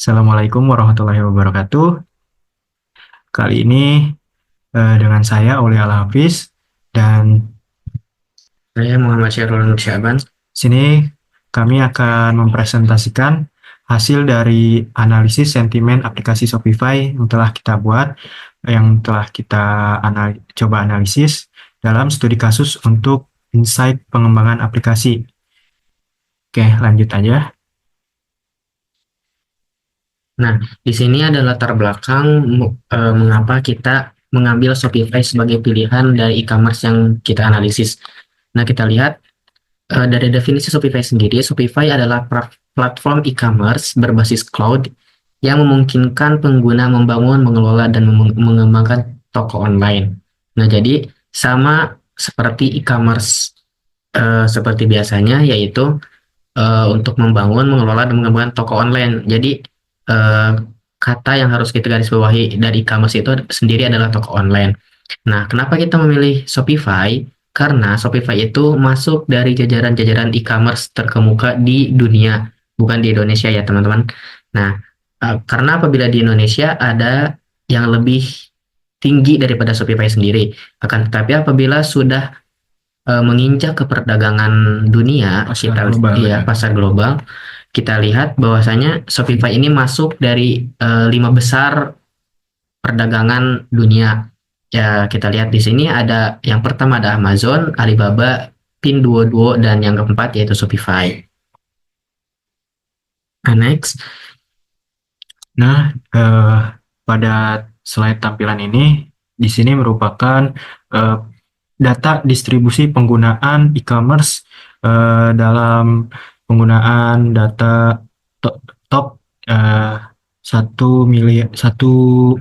Assalamualaikum warahmatullahi wabarakatuh. Kali ini dengan saya Aulia Al-Hafiz dan Saya Muhammad Syahrul Nur Syaban. sini kami akan mempresentasikan hasil dari analisis sentimen aplikasi Shopify yang telah kita buat, yang telah kita coba analisis dalam studi kasus untuk insight pengembangan aplikasi. Oke, lanjut aja. Nah, di sini ada latar belakang mengapa kita mengambil Shopify sebagai pilihan dari e-commerce yang kita analisis. Nah, kita lihat dari definisi Shopify sendiri, Shopify adalah platform e-commerce berbasis cloud yang memungkinkan pengguna membangun, mengelola, dan mengembangkan toko online. Nah, jadi sama seperti e-commerce seperti biasanya, yaitu untuk membangun, mengelola, dan mengembangkan toko online. Jadi, eh, kata yang harus kita garis bawahi dari e-commerce itu sendiri adalah toko online. Nah, kenapa kita memilih Shopify? Karena Shopify itu masuk dari jajaran-jajaran e-commerce terkemuka di dunia, bukan di Indonesia ya, teman-teman. Nah, karena apabila di Indonesia ada yang lebih tinggi daripada Shopify sendiri. Akan tetapi apabila sudah menginjak ke perdagangan dunia, Pasar global, ya. pasar global, kita lihat bahwasanya Shopify ini masuk dari 5 besar perdagangan dunia. Ya, kita lihat di sini ada yang pertama ada Amazon, Alibaba, Pinduoduo, dan yang keempat yaitu Shopify. Next. Nah, pada slide tampilan ini, di sini merupakan eh, data distribusi penggunaan e-commerce dalam penggunaan data top, eh, 1 miliar, 1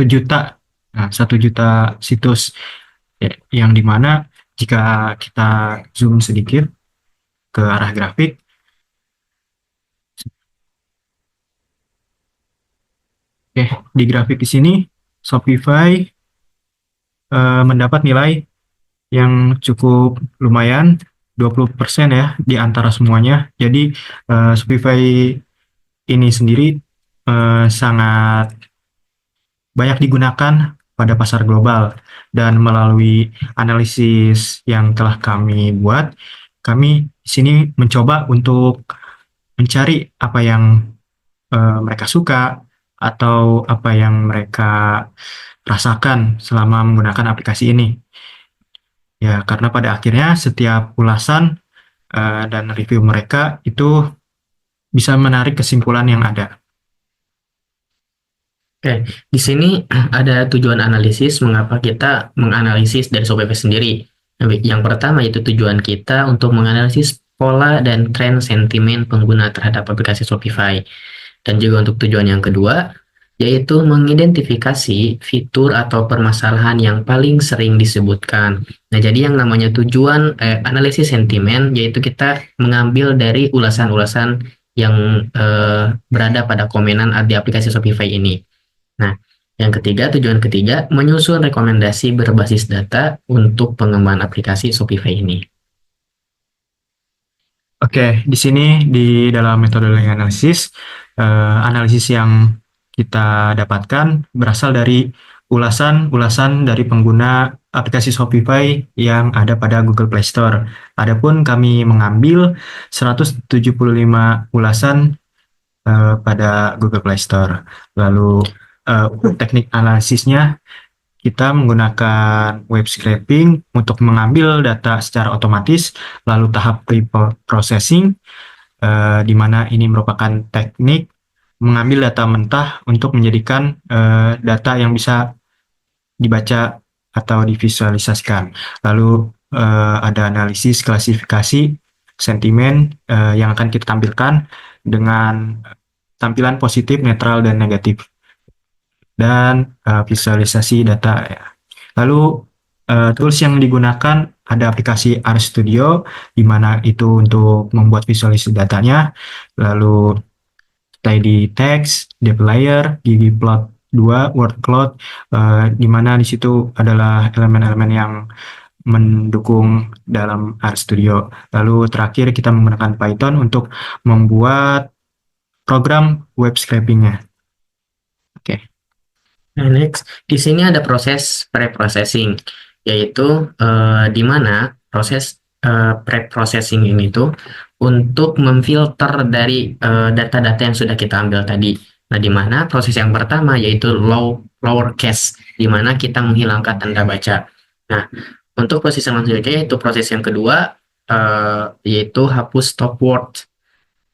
juta, nah, 1 juta situs, yang dimana jika kita zoom sedikit ke arah grafik, di grafik di sini Shopify mendapat nilai yang cukup lumayan, 20% ya di antara semuanya. Jadi Shopify ini sendiri sangat banyak digunakan pada pasar global, dan melalui analisis yang telah kami buat, kami di sini mencoba untuk mencari apa yang mereka suka atau apa yang mereka rasakan selama menggunakan aplikasi ini. Ya, karena pada akhirnya setiap ulasan dan review mereka itu bisa menarik kesimpulan yang ada. Oke, di sini ada tujuan analisis mengapa kita menganalisis dari Shopify sendiri. Yang pertama yaitu tujuan kita untuk menganalisis pola dan tren sentimen pengguna terhadap aplikasi Shopify. Dan juga untuk tujuan yang kedua, yaitu mengidentifikasi fitur atau permasalahan yang paling sering disebutkan. Nah, jadi yang namanya tujuan analisis sentimen, yaitu kita mengambil dari ulasan-ulasan yang berada pada komenan di aplikasi Shopify ini. Nah, yang ketiga, tujuan ketiga, menyusun rekomendasi berbasis data untuk pengembangan aplikasi Shopify ini. Oke, di sini di dalam metodologi analisis, analisis yang kita dapatkan berasal dari ulasan-ulasan dari pengguna aplikasi Shopify yang ada pada Google Play Store. Adapun kami mengambil 175 ulasan pada Google Play Store. Lalu teknik analisisnya, kita menggunakan web scraping untuk mengambil data secara otomatis, lalu tahap pre-processing, di mana ini merupakan teknik mengambil data mentah untuk menjadikan data yang bisa dibaca atau divisualisasikan. Lalu ada analisis klasifikasi sentimen yang akan kita tampilkan dengan tampilan positif, netral, dan negatif, dan visualisasi data ya. Lalu tools yang digunakan ada aplikasi RStudio, di mana itu untuk membuat visualisasi datanya, lalu Tidy Text, Dplyr, ggplot2, wordcloud, di mana di situ adalah elemen-elemen yang mendukung dalam RStudio. Lalu terakhir kita menggunakan Python untuk membuat program web scrapingnya. Oke. Nah, next, di sini ada proses pre-processing, yaitu di mana proses pre-processing ini tuh untuk memfilter dari data-data yang sudah kita ambil tadi. Nah, di mana proses yang pertama yaitu lower case, di mana kita menghilangkan tanda baca. Nah, untuk proses yang selanjutnya yaitu proses yang kedua, yaitu hapus stop word.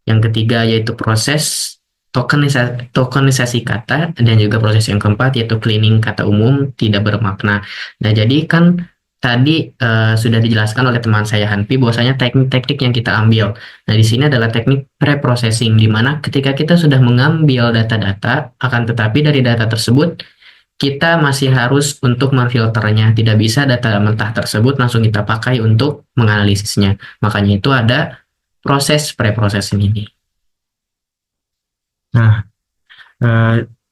Yang ketiga yaitu proses tokenisasi kata, dan juga proses yang keempat yaitu cleaning kata umum tidak bermakna. Nah, jadi kan tadi sudah dijelaskan oleh teman saya Hanpi bahwasanya teknik-teknik yang kita ambil. Nah, di sini adalah teknik pre-processing, di mana ketika kita sudah mengambil data-data, akan tetapi dari data tersebut kita masih harus untuk memfilternya. Tidak bisa data mentah tersebut langsung kita pakai untuk menganalisisnya. Makanya itu ada proses pre-processing ini. Nah,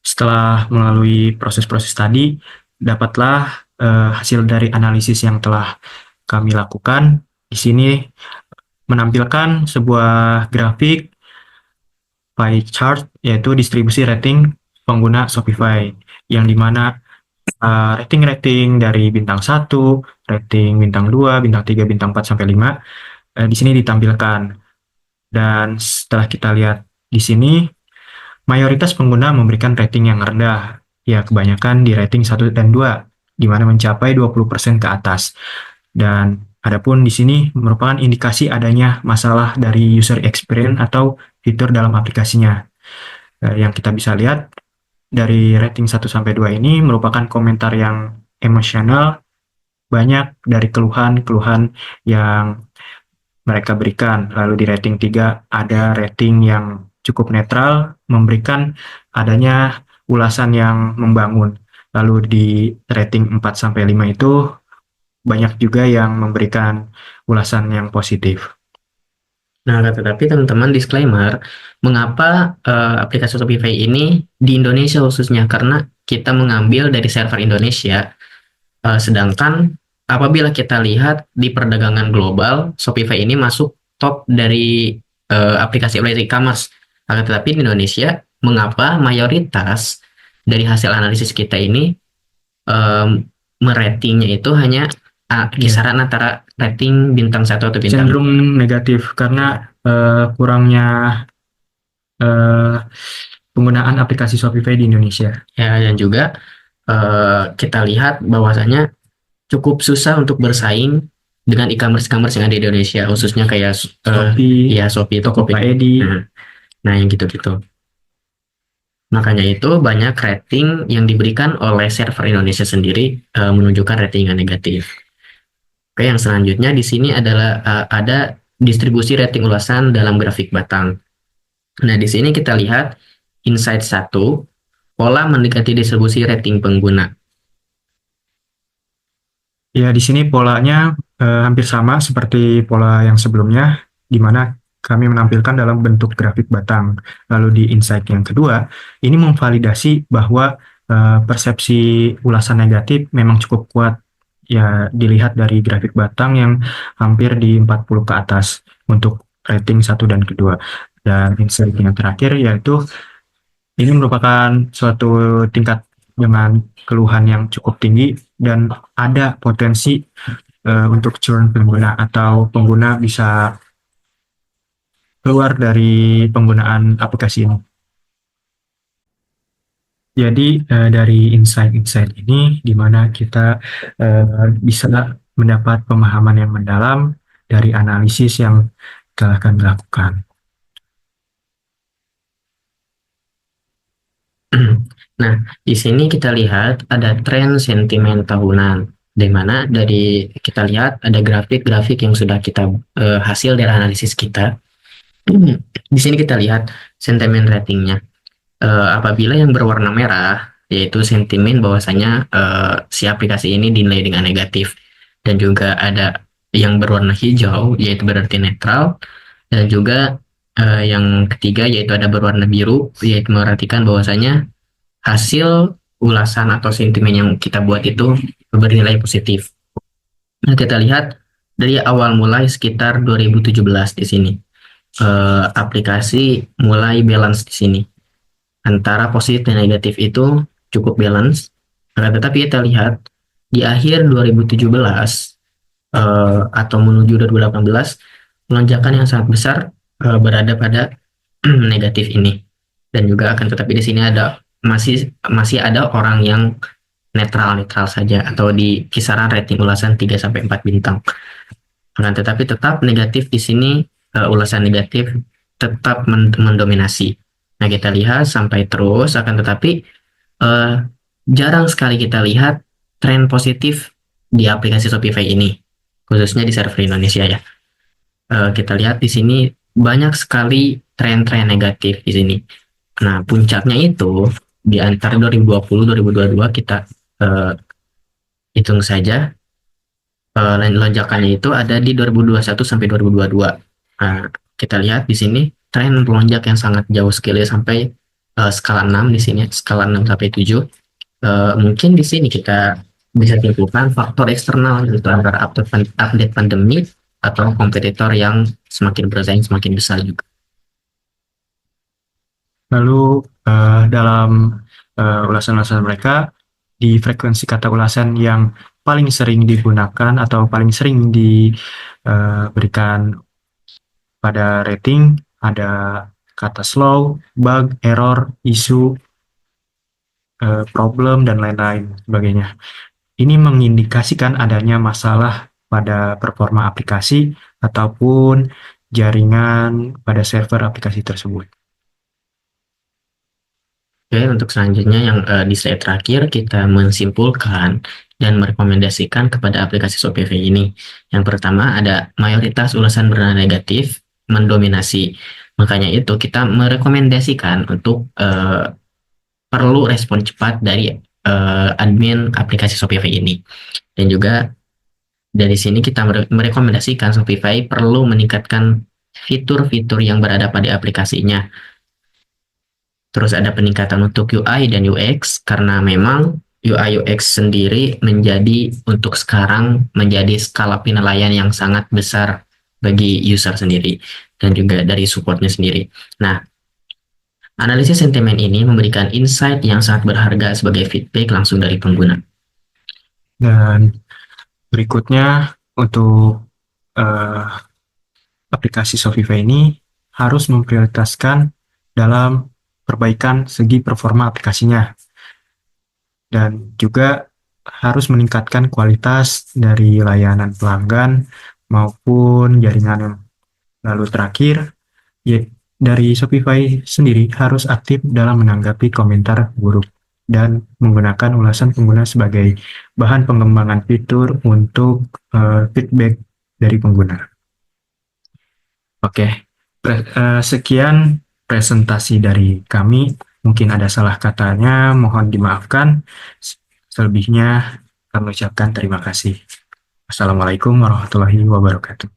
setelah melalui proses-proses tadi, dapatlah hasil dari analisis yang telah kami lakukan. Di sini menampilkan sebuah grafik pie chart, yaitu distribusi rating pengguna Shopify, yang dimana rating-rating dari bintang 1, rating bintang 2, bintang 3, bintang 4, sampai 5, di sini ditampilkan. Dan setelah kita lihat di sini, mayoritas pengguna memberikan rating yang rendah, ya kebanyakan di rating 1 dan 2, di mana mencapai 20% ke atas. Dan adapun di sini merupakan indikasi adanya masalah dari user experience atau fitur dalam aplikasinya. Yang kita bisa lihat dari rating 1 sampai 2 ini merupakan komentar yang emosional, banyak dari keluhan-keluhan yang mereka berikan. Lalu di rating 3 ada rating yang cukup netral, memberikan adanya ulasan yang membangun. Lalu di rating 4 sampai 5 itu banyak juga yang memberikan ulasan yang positif. Nah, tetapi teman-teman disclaimer, mengapa aplikasi Shopify ini di Indonesia khususnya? Karena kita mengambil dari server Indonesia, sedangkan apabila kita lihat di perdagangan global, Shopify ini masuk top dari aplikasi e-commerce. Akan tetapi di Indonesia, mengapa mayoritas dari hasil analisis kita ini meratingnya itu hanya kisaran antara rating bintang 1 atau bintang Cenderung negatif karena kurangnya penggunaan aplikasi Shopify di Indonesia. ya, dan juga kita lihat bahwasanya cukup susah untuk bersaing dengan e-commerce yang ada di Indonesia, khususnya kayak Shopee, ya Shopee, Tokopedia. Nah, yang gitu-gitu. Makanya itu banyak rating yang diberikan oleh server Indonesia sendiri menunjukkan rating yang negatif. Oke, yang selanjutnya di sini adalah ada distribusi rating ulasan dalam grafik batang. Nah, di sini kita lihat insight 1, pola mendekati distribusi rating pengguna. Ya, di sini polanya hampir sama seperti pola yang sebelumnya, di mana kami menampilkan dalam bentuk grafik batang. Lalu di insight yang kedua, ini memvalidasi bahwa persepsi ulasan negatif memang cukup kuat. Ya, dilihat dari grafik batang yang hampir di 40 ke atas untuk rating 1 dan kedua. Dan insight yang terakhir yaitu ini merupakan suatu tingkat dengan keluhan yang cukup tinggi dan ada potensi untuk churn pengguna atau pengguna bisa keluar dari penggunaan aplikasi ini. Jadi dari insight-insight ini di mana kita bisa mendapat pemahaman yang mendalam dari analisis yang telah kami lakukan. Nah, di sini kita lihat ada tren sentimen tahunan, di mana dari kita lihat ada grafik-grafik yang sudah kita hasil dari analisis kita. Di sini kita lihat sentimen ratingnya. Apabila yang berwarna merah, yaitu sentimen bahwasanya si aplikasi ini dinilai dengan negatif, dan juga ada yang berwarna hijau, yaitu berarti netral, dan juga yang ketiga yaitu ada berwarna biru, yaitu memperhatikan bahwasanya hasil ulasan atau sentimen yang kita buat itu bernilai positif. Nah, kita lihat dari awal mulai sekitar 2017 di sini. aplikasi mulai balance di sini. Antara positif dan negatif itu cukup balance. Tetapi kita lihat di akhir 2017 atau menuju 2018, lonjakan yang sangat besar berada pada negatif ini. Dan juga akan tetapi di sini ada masih masih ada orang yang netral-netral saja atau di kisaran rating ulasan 3 sampai 4 bintang. Akan tetapi tetap negatif di sini, ulasan negatif tetap mendominasi. Nah, kita lihat sampai terus, akan tetapi eh, jarang sekali kita lihat tren positif di aplikasi Shopify ini, khususnya di server Indonesia ya. Kita lihat di sini banyak sekali tren-tren negatif di sini. Nah, puncaknya itu di antara 2020-2022 kita eh, hitung saja, lonjakannya itu ada di 2021 sampai 2022. Nah, kita lihat di sini tren melonjak yang sangat jauh sekali sampai skala 6 di sini, skala 6 sampai 7. Mungkin di sini kita bisa simpulkan faktor eksternal itu antara update pandemi atau kompetitor yang semakin bersaing semakin besar juga. Lalu dalam ulasan-ulasan mereka, di frekuensi kata ulasan yang paling sering digunakan atau paling sering diberikan pada rating ada kata slow, bug, error, isu, problem, dan lain-lain sebagainya. Ini mengindikasikan adanya masalah pada performa aplikasi ataupun jaringan pada server aplikasi tersebut. Oke, untuk selanjutnya yang di slide terakhir kita mensimpulkan dan merekomendasikan kepada aplikasi Shopify ini. Yang pertama ada mayoritas ulasan bernada negatif mendominasi. Makanya itu kita merekomendasikan untuk perlu respon cepat dari admin aplikasi Shopify ini. Dan juga dari sini kita merekomendasikan Shopify perlu meningkatkan fitur-fitur yang berada pada aplikasinya. Terus ada peningkatan untuk UI dan UX karena memang UI UX sendiri menjadi untuk sekarang menjadi skala penilaian yang sangat besar bagi user sendiri dan juga dari supportnya sendiri. Nah, analisis sentimen ini memberikan insight yang sangat berharga sebagai feedback langsung dari pengguna. Dan berikutnya untuk eh, aplikasi Shopify ini harus memprioritaskan dalam perbaikan segi performa aplikasinya dan juga harus meningkatkan kualitas dari layanan pelanggan maupun jaringan. Lalu terakhir, ya, dari Shopify sendiri harus aktif dalam menanggapi komentar buruk dan menggunakan ulasan pengguna sebagai bahan pengembangan fitur untuk feedback dari pengguna. Oke, sekian presentasi dari kami. Mungkin ada salah katanya, mohon dimaafkan. Selebihnya kami ucapkan terima kasih. Assalamualaikum warahmatullahi wabarakatuh.